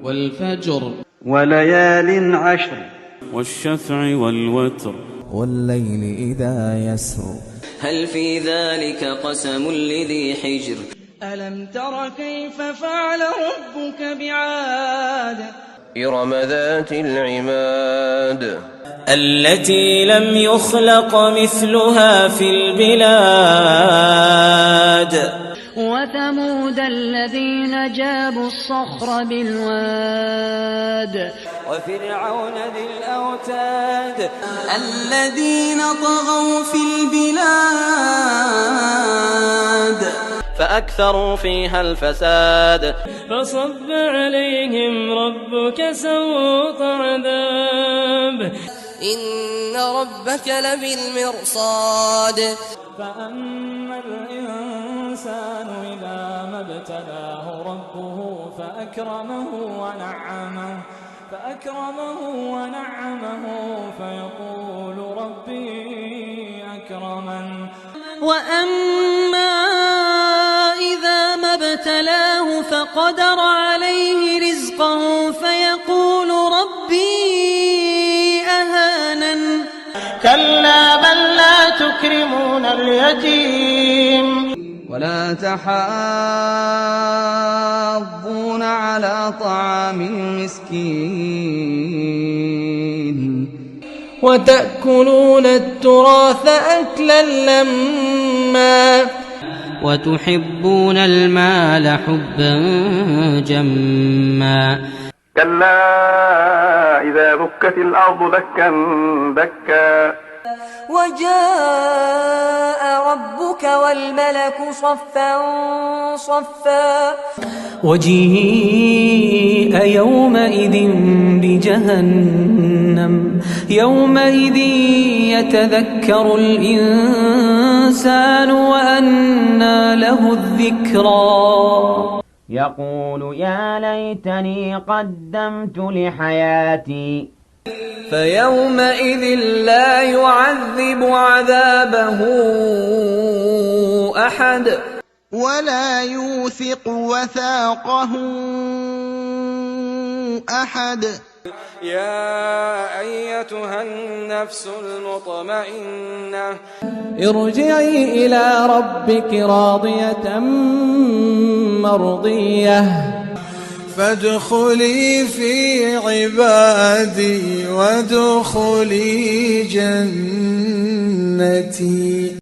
والفجر وليال عشر والشفع والوتر والليل إذا يسر هل في ذلك قسم لذي حجر ألم تر كيف فعل ربك بعاد إرم ذات العماد التي لم يخلق مثلها في البلاد وثمود الذين جابوا الصخر بالواد وفرعون ذي الأوتاد الذين طغوا في البلاد فأكثروا فيها الفساد فصب عليهم ربك سوط عذاب إن ربك لبالمرصاد فأما الإنسان إذا ما ابتلاه ربه فأكرمه ونعمه فيقول ربي أكرمن وأما إذا ما ابتلاه فقدر عليه رزقه فيقول ربي أهانن كلا بل لا تكرمون اليتيم ولا تحاضون على طعام المسكين وتأكلون التراث أكلا لما وتحبون المال حبا جما كلا إذا دكت الأرض دكا دكا وجاء ربك والملك صفا صفا وجيء يومئذ بجهنم يومئذ يتذكر الإنسان وأنى له الذكرى يقول يا ليتني قدمت لحياتي فيومئذ لا يعذب عذابه أحد ولا يوثق وثاقه أحد يا أيتها النفس المطمئنة ارجعي إلى ربك راضية مرضية فادخلي في عبادي وادخلي جنتي.